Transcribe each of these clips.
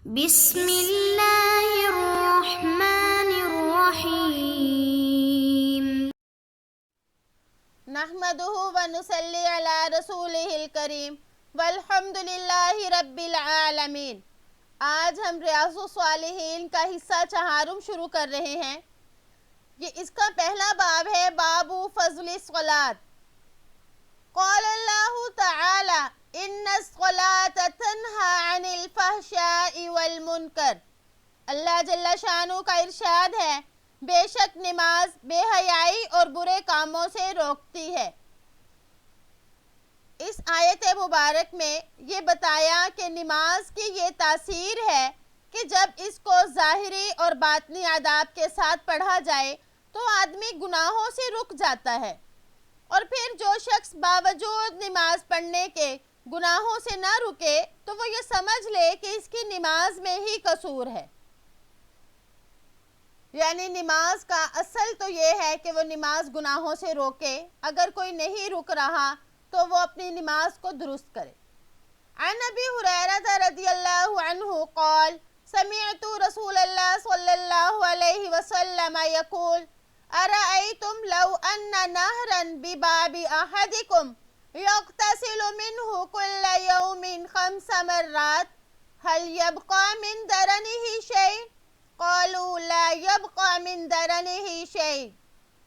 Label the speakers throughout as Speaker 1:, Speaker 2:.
Speaker 1: بسم اللہ الرحمن الرحیم
Speaker 2: نحمده ونصلی علی رسولہ الکریم والحمد للہ رب العالمین۔ آج ہم ریاض الصالحین کا حصہ چہارم شروع کر رہے ہیں۔ اس کا پہلا باب ہے باب فضل الصلاۃ۔ قال اللہ تعالی ان الصلاۃ تنہی عن الفحشاء والمنکر۔ اللہ جل شانہ کا ارشاد ہے، بے شک نماز بے حیائی اور برے کاموں سے روکتی ہے۔ اس آیت مبارک میں یہ بتایا کہ نماز کی یہ تاثیر ہے کہ جب اس کو ظاہری اور باطنی آداب کے ساتھ پڑھا جائے تو آدمی گناہوں سے رک جاتا ہے، اور پھر جو شخص باوجود نماز پڑھنے کے گناہوں سے نہ رکے تو وہ یہ سمجھ لے کہ اس کی نماز میں ہی قصور ہے۔ یعنی نماز کا اصل تو یہ ہے کہ وہ نماز گناہوں سے روکے، اگر کوئی نہیں رک رہا تو وہ اپنی نماز کو درست کرے۔ عن ابی ہریرہ رضی اللہ عنہ قال سمعت رسول اللہ صلی اللہ علیہ وسلم یقول ارأیتم لو ان نہرا بباب احدکم یغتسل منہ کل یوم 5 مرات هل يبقى من درنه شيء؟ قالوا لا يبقى من درنه شيء۔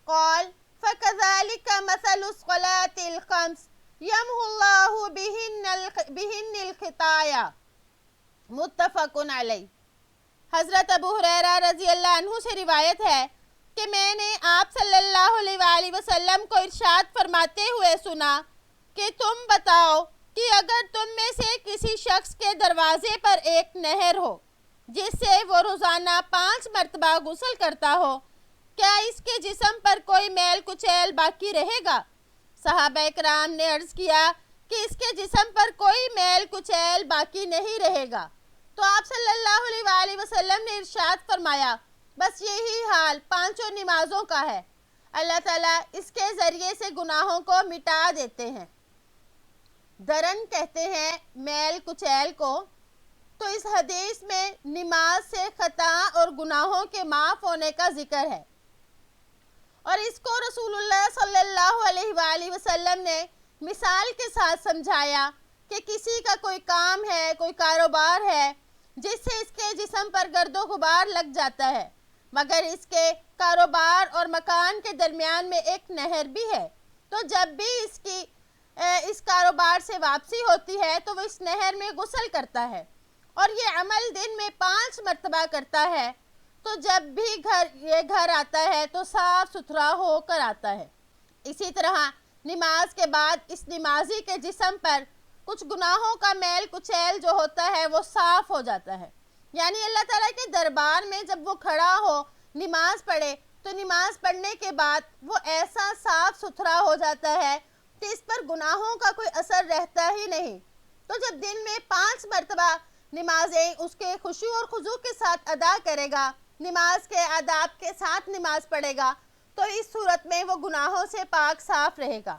Speaker 2: قال فكذلك مثل الصلاة الخمس يمحو الله بهن الخطايا۔ متفق علیہ۔ حضرت ابو ہریرہ رضی اللہ عنہ سے روایت ہے کہ میں نے آپ صلی اللہ علیہ وآلہ وسلم کو ارشاد فرماتے ہوئے سنا کہ تم بتاؤ کہ اگر تم میں سے کسی شخص کے دروازے پر ایک نہر ہو جس سے وہ روزانہ 5 مرتبہ غسل کرتا ہو، کیا اس کے جسم پر کوئی میل کچیل باقی رہے گا؟ صحابہ کرام نے عرض کیا کہ اس کے جسم پر کوئی میل کچیل باقی نہیں رہے گا، تو آپ صلی اللہ علیہ وآلہ وسلم نے ارشاد فرمایا بس یہی حال 5 نمازوں کا ہے، اللہ تعالیٰ اس کے ذریعے سے گناہوں کو مٹا دیتے ہیں۔ درن کہتے ہیں میل کچیل کو۔ تو اس حدیث میں نماز سے خطا اور گناہوں کے معاف ہونے کا ذکر ہے، اور اس کو رسول اللہ صلی اللہ علیہ وآلہ وسلم نے مثال کے ساتھ سمجھایا کہ کسی کا کوئی کام ہے، کوئی کاروبار ہے جس سے اس کے جسم پر گرد و غبار لگ جاتا ہے، مگر اس کے کاروبار اور مکان کے درمیان میں ایک نہر بھی ہے، تو جب بھی اس کاروبار سے واپسی ہوتی ہے تو وہ اس نہر میں غسل کرتا ہے، اور یہ عمل دن میں 5 مرتبہ کرتا ہے، تو جب بھی یہ گھر آتا ہے تو صاف ستھرا ہو کر آتا ہے۔ اسی طرح نماز کے بعد اس نمازی کے جسم پر کچھ گناہوں کا میل کچیل جو ہوتا ہے وہ صاف ہو جاتا ہے۔ یعنی اللہ تعالیٰ کے دربار میں جب وہ کھڑا ہو نماز پڑھے تو نماز پڑھنے کے بعد وہ ایسا صاف ستھرا ہو جاتا ہے کہ اس پر گناہوں کا کوئی اثر رہتا ہی نہیں۔ تو جب دن میں 5 مرتبہ نمازیں اس کے خشوع اور خضوع کے ساتھ ادا کرے گا، نماز کے آداب کے ساتھ نماز پڑھے گا، تو اس صورت میں وہ گناہوں سے پاک صاف رہے گا۔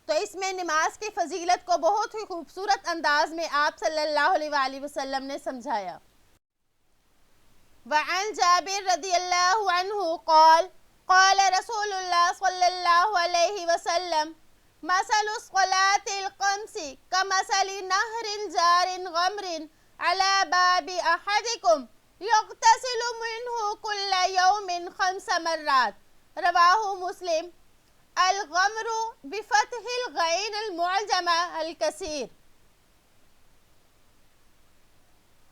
Speaker 2: تو اس میں نماز کی فضیلت کو بہت ہی خوبصورت انداز میں آپ صلی اللہ علیہ وآلہ وسلم نے سمجھایا۔ وعن جابر رضی اللہ عنہ قال قال رسول اللہ صلی اللہ علیہ وسلم مثل الصلاة الخمس كمثل نهر جار غمر على باب أحدكم يغتسل منه كل يوم 5 مرات۔ رواہ مسلم۔ الغمر بفتح الغین المعجمہ الکثیر۔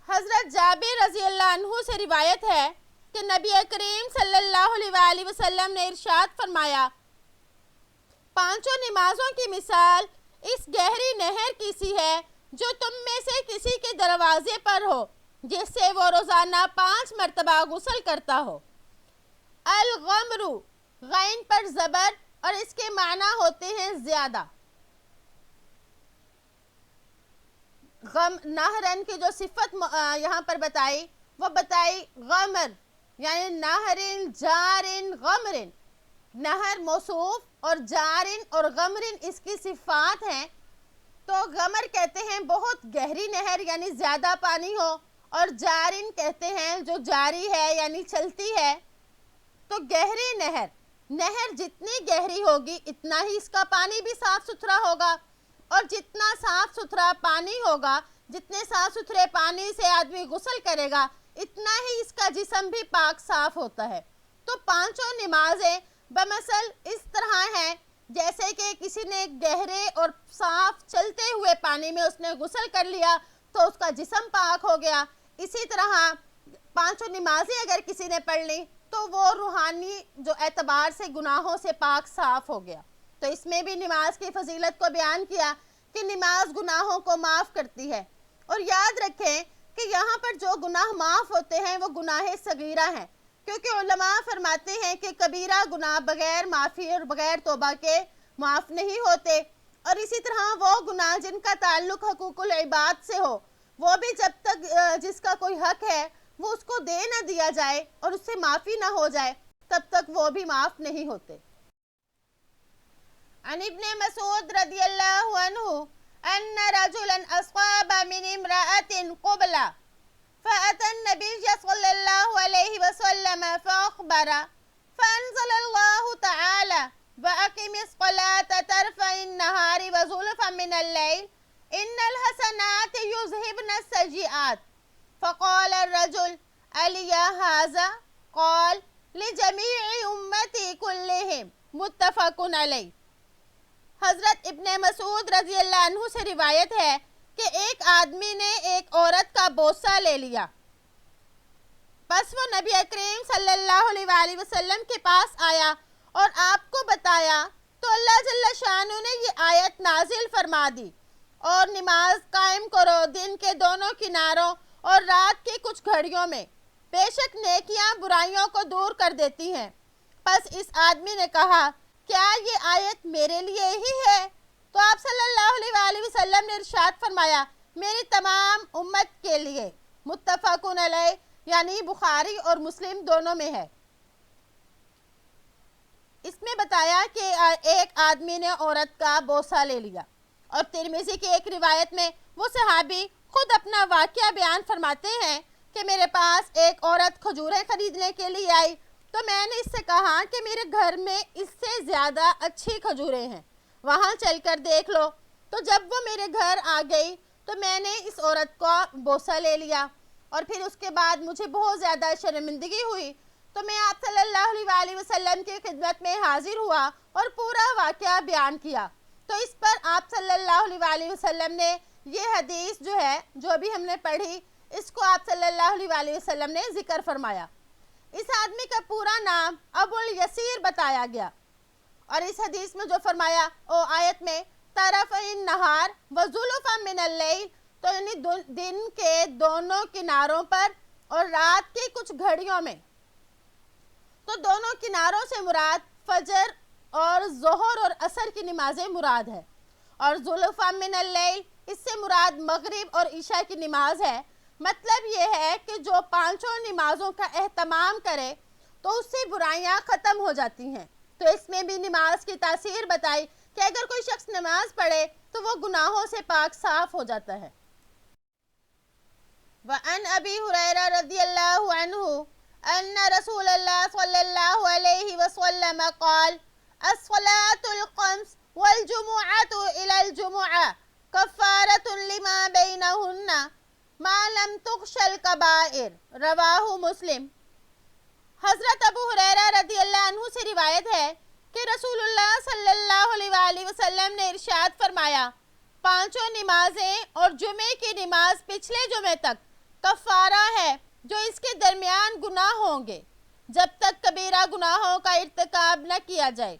Speaker 2: حضرت جابر رضی اللہ عنہ سے روایت ہے کہ نبی کریم صلی اللہ علیہ وآلہ وسلم نے ارشاد فرمایا 5 نمازوں کی مثال اس گہری نہر کی سی ہے جو تم میں سے کسی کے دروازے پر ہو جس سے وہ روزانہ 5 مرتبہ غسل کرتا ہو۔ الغمر غین پر زبر اور اس کے معنی ہوتے ہیں زیادہ۔ نہرن کی جو صفت یہاں پر بتائی وہ بتائی غمر، یعنی نہرن جارن غمرن، نہر موصوف اور جارن اور غمرن اس کی صفات ہیں تو غمر کہتے ہیں بہت گہری نہر یعنی زیادہ پانی ہو، اور جارن کہتے ہیں جو جاری ہے یعنی چلتی ہے۔ تو گہری نہر جتنی گہری ہوگی اتنا ہی اس کا پانی بھی صاف ستھرا ہوگا، اور جتنا صاف ستھرا پانی ہوگا، جتنے صاف ستھرے پانی سے آدمی غسل کرے گا اتنا ہی اس کا جسم بھی پاک صاف ہوتا ہے۔ تو پانچوں نمازیں بمثل اس طرح ہیں جیسے کہ کسی نے گہرے اور صاف چلتے ہوئے پانی میں اس نے غسل کر لیا تو اس کا جسم پاک ہو گیا۔ اسی طرح پانچوں نمازیں اگر کسی نے پڑھ لی تو وہ روحانی جو اعتبار سے گناہوں سے پاک صاف ہو گیا۔ تو اس میں بھی نماز کی فضیلت کو بیان کیا کہ نماز گناہوں کو معاف کرتی ہے، اور یاد رکھیں کہ یہاں پر جو گناہ معاف ہوتے ہیں وہ گناہ صغیرہ ہیں، کیونکہ علماء فرماتے ہیں کہ کبیرہ گناہ بغیر معافی اور بغیر توبہ کے معاف نہیں ہوتے، اور اسی طرح وہ گناہ جن کا تعلق حقوق العباد سے ہو وہ بھی جب تک جس کا کوئی حق ہے وہ اس کو دے نہ دیا جائے اور اس سے معافی نہ ہو جائے تب تک وہ بھی معاف نہیں ہوتے۔ عن ابن مسعود رضی اللہ عنہ ان رجلا اصاب من امرأة قبلة فأتى النبي صلى الله عليه وسلم فأخبر فأنزل الله تعالى وأقم الصلاة طرفي النهار وزلفا من الليل إن الحسنات يذهبن السيئات فقال الرجل ألي هذا؟ قال لجميع أمتي كلهم متفق علیہ۔ حضرت ابن مسعود رضی اللہ عنہ سے روایت ہے کہ ایک آدمی نے ایک عورت کا بوسہ لے لیا، پس وہ نبی کریم صلی اللہ علیہ وآلہ وسلم کے پاس آیا اور آپ کو بتایا تو اللہ جل شانہ نے یہ آیت نازل فرما دی، اور نماز قائم کرو دن کے دونوں کناروں اور رات کی کچھ گھڑیوں میں، بے شک نیکیاں برائیوں کو دور کر دیتی ہیں۔ پس اس آدمی نے کہا کیا یہ آیت میرے لیے ہی ہے؟ تو آپ صلی اللہ علیہ وآلہ وسلم نے ارشاد فرمایا میری تمام امت کے لیے، متفق علیہ یعنی بخاری اور مسلم دونوں میں ہے۔ اس میں بتایا کہ ایک آدمی نے عورت کا بوسہ لے لیا، اور ترمذی کی ایک روایت میں وہ صحابی خود اپنا واقعہ بیان فرماتے ہیں کہ میرے پاس ایک عورت کھجوریں خریدنے کے لیے آئی تو میں نے اس سے کہا کہ میرے گھر میں اس سے زیادہ اچھی کھجوریں ہیں، وہاں چل کر دیکھ لو۔ تو جب وہ میرے گھر آ گئی تو میں نے اس عورت کو بوسہ لے لیا، اور پھر اس کے بعد مجھے بہت زیادہ شرمندگی ہوئی تو میں آپ صلی اللہ علیہ وآلہ وسلم کی خدمت میں حاضر ہوا اور پورا واقعہ بیان کیا۔ تو اس پر آپ صلی اللہ علیہ وآلہ وسلم نے یہ حدیث جو ہے جو ابھی ہم نے پڑھی اس کو آپ صلی اللہ علیہ وآلہ وسلم نے ذکر فرمایا۔ اس آدمی کا پورا نام ابو الیسیر بتایا گیا، اور اس حدیث میں جو فرمایا آیت میں طرفی النہار وزلفا من اللیل، تو یعنی دن کے دونوں کناروں پر اور رات کی کچھ گھڑیوں میں، تو دونوں کناروں سے مراد فجر اور ظہر اور عصر کی نمازیں مراد ہے، اور زلفا من اللیل اس سے مراد مغرب اور عشاء کی نماز ہے۔ مطلب یہ ہے کہ جو پانچوں نمازوں کا اہتمام کرے تو اس سے برائیاں ختم ہو جاتی ہیں۔ تو اس میں بھی نماز کی تاثیر بتائی کہ اگر کوئی شخص نماز پڑھے تو وہ گناہوں سے پاک صاف ہو جاتا ہے۔ وعن ابی ہریرہ رضی اللہ عنہ ان رسول اللہ صلی اللہ علیہ وسلم قال الصلاة الخمس والجمعة الى الجمعة کفارة لما بینہن ما لم تخش الکبائر، رواہ مسلم۔ حضرت ابو ہریرہ رضی اللہ عنہ سے روایت ہے کہ رسول اللہ صلی اللہ علیہ وآلہ وسلم نے ارشاد فرمایا پانچوں نمازیں اور جمعے کی نماز پچھلے جمعے تک کفارہ ہے جو اس کے درمیان گناہ ہوں گے جب تک کبیرہ گناہوں کا ارتکاب نہ کیا جائے۔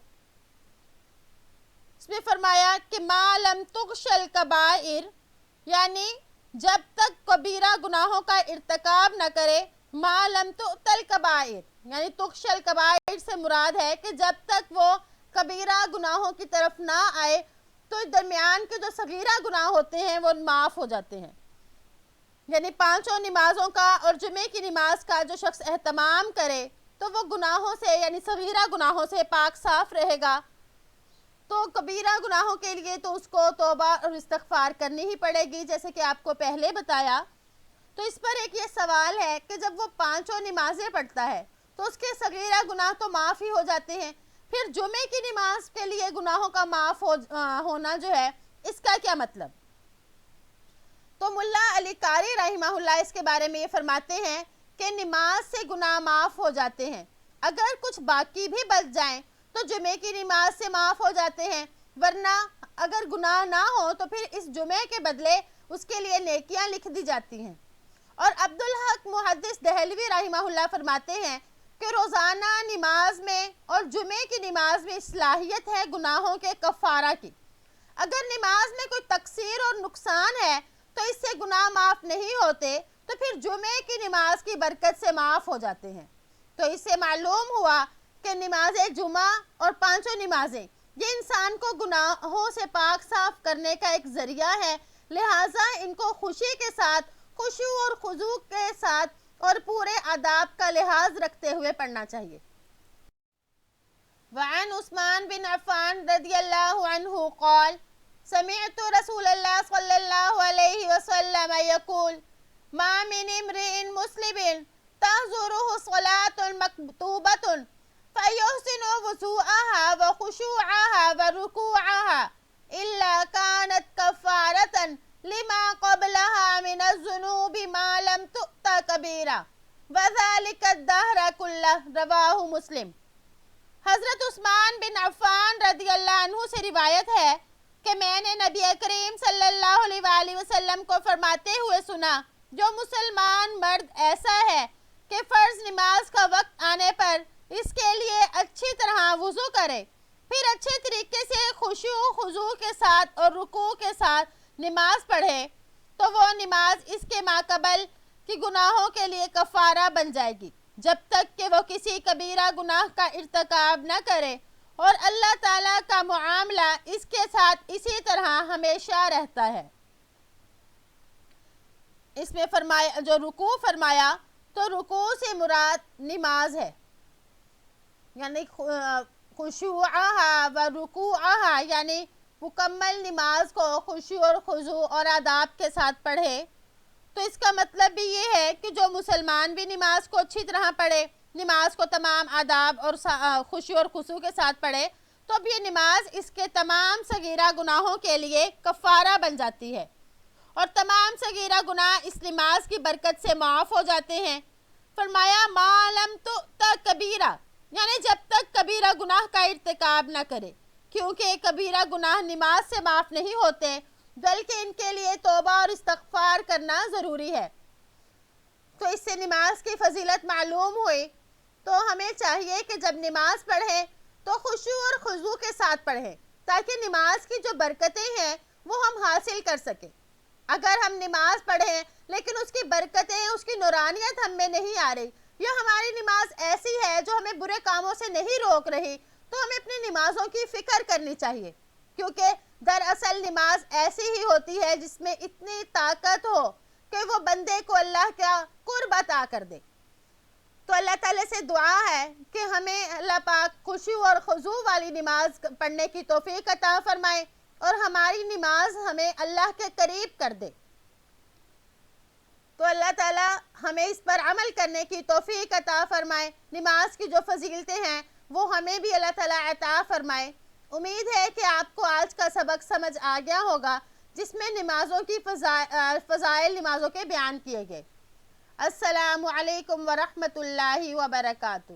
Speaker 2: اس میں فرمایا کہ ما لم تخش الکبائر یعنی جب تک کبیرہ گناہوں کا ارتکاب نہ کرے، ما لم تؤتل کبائر یعنی تخش الکبائر سے مراد ہے کہ جب تک وہ کبیرہ گناہوں کی طرف نہ آئے تو درمیان کے جو صغیرہ گناہ ہوتے ہیں وہ معاف ہو جاتے ہیں۔ یعنی پانچوں نمازوں کا اور جمعے کی نماز کا جو شخص اہتمام کرے تو وہ گناہوں سے یعنی صغیرہ گناہوں سے پاک صاف رہے گا۔ تو کبیرہ گناہوں کے لیے تو اس کو توبہ اور استغفار کرنی ہی پڑے گی، جیسے کہ آپ کو پہلے بتایا۔ تو اس پر ایک یہ سوال ہے کہ جب وہ 5 نمازیں پڑھتا ہے تو اس کے صغیرہ گناہ تو معاف ہی ہو جاتے ہیں، پھر جمعے کی نماز کے لیے گناہوں کا معاف ہونا جو ہے، اس کا کیا مطلب؟ تو ملا علی قاری رحمہ اللہ اس کے بارے میں یہ فرماتے ہیں کہ نماز سے گناہ معاف ہو جاتے ہیں، اگر کچھ باقی بھی بچ جائیں تو جمعے کی نماز سے معاف ہو جاتے ہیں، ورنہ اگر گناہ نہ ہو تو پھر اس جمعے کے بدلے اس کے لیے نیکیاں لکھ دی جاتی ہیں۔ اور عبدالحق محدث دہلوی رحمہ اللہ فرماتے ہیں کہ روزانہ نماز میں اور جمعے کی نماز میں صلاحیت ہے گناہوں کے کفارہ کی۔ اگر نماز میں کوئی تقصیر اور نقصان ہے تو اس سے گناہ معاف نہیں ہوتے، تو پھر جمعے کی نماز کی برکت سے معاف ہو جاتے ہیں۔ تو اس سے معلوم ہوا کہ نماز جمعہ اور 5 نمازیں یہ انسان کو گناہوں سے پاک صاف کرنے کا ایک ذریعہ ہے، لہٰذا ان کو خوشی کے ساتھ، خشوع اور خضوع کے ساتھ اور پورے آداب کا لحاظ رکھتے ہوئے پڑھنا چاہیے۔ وعن عثمان بن عفان رضی اللہ عنہ قال سمعت رسول اللہ صلی اللہ علیہ وسلم یقول ما من امرئ مسلم تحضره صلاة مکتوبة فيحسن وضوءها وخشوعها وركوعها إلا كانت كفارة لما قبلها من الذنوب ما لم تؤت كبيرة وذلك الدهر كله رواہ مسلم۔ حضرت عثمان بن عفان رضی اللہ عنہ سے روایت ہے کہ میں نے نبی کریم صلی اللہ علیہ وآلہ وسلم کو فرماتے ہوئے سنا، جو مسلمان مرد ایسا ہے کہ فرض نماز کا وقت آنے پر اس کے لیے اچھی طرح وضو کرے، پھر اچھے طریقے سے خشوع و خضوع کے ساتھ اور رکوع کے ساتھ نماز پڑھے، تو وہ نماز اس کے ماقبل کی گناہوں کے لیے کفارہ بن جائے گی، جب تک کہ وہ کسی کبیرہ گناہ کا ارتکاب نہ کرے، اور اللہ تعالیٰ کا معاملہ اس کے ساتھ اسی طرح ہمیشہ رہتا ہے۔ اس میں فرمایا جو رکوع فرمایا تو رکوع سے مراد نماز ہے، یعنی خشوعها و رکوعها، یعنی مکمل نماز کو خشوع اور خضوع اور آداب کے ساتھ پڑھے۔ تو اس کا مطلب بھی یہ ہے کہ جو مسلمان بھی نماز کو اچھی طرح پڑھے، نماز کو تمام آداب اور خشوع اور خضوع کے ساتھ پڑھے، تو اب یہ نماز اس کے تمام صغیرہ گناہوں کے لیے کفارہ بن جاتی ہے، اور تمام صغیرہ گناہ اس نماز کی برکت سے معاف ہو جاتے ہیں۔ فرمایا ما لم تؤت کبیرہ، یعنی جب تک کبیرہ گناہ کا ارتکاب نہ کرے، کیونکہ کبیرہ گناہ نماز سے معاف نہیں ہوتے، بلکہ ان کے لیے توبہ اور استغفار کرنا ضروری ہے۔ تو اس سے نماز کی فضیلت معلوم ہوئی، تو ہمیں چاہیے کہ جب نماز پڑھیں تو خشوع اور خضوع کے ساتھ پڑھیں، تاکہ نماز کی جو برکتیں ہیں وہ ہم حاصل کر سکیں۔ اگر ہم نماز پڑھیں لیکن اس کی برکتیں، اس کی نورانیت ہم میں نہیں آ رہی، یا ہماری نماز ایسی ہے جو ہمیں برے کاموں سے نہیں روک رہی، تو ہمیں اپنی نمازوں کی فکر کرنی چاہیے، کیونکہ دراصل نماز ایسی ہی ہوتی ہے جس میں اتنی طاقت ہو کہ وہ بندے کو اللہ کا قرب عطا کر دے۔ تو اللہ تعالیٰ سے دعا ہے کہ ہمیں اللہ پاک خشوع اور خضوع والی نماز پڑھنے کی توفیق عطا فرمائے، اور ہماری نماز ہمیں اللہ کے قریب کر دے۔ تو اللہ تعالیٰ ہمیں اس پر عمل کرنے کی توفیق عطا فرمائے، نماز کی جو فضیلتیں ہیں وہ ہمیں بھی اللہ تعالیٰ عطا فرمائے۔ امید ہے کہ آپ کو آج کا سبق سمجھ آ گیا ہوگا، جس میں نمازوں کی فضائل نمازوں کے بیان کیے گئے۔ السلام علیکم ورحمۃ اللہ وبرکاتہ۔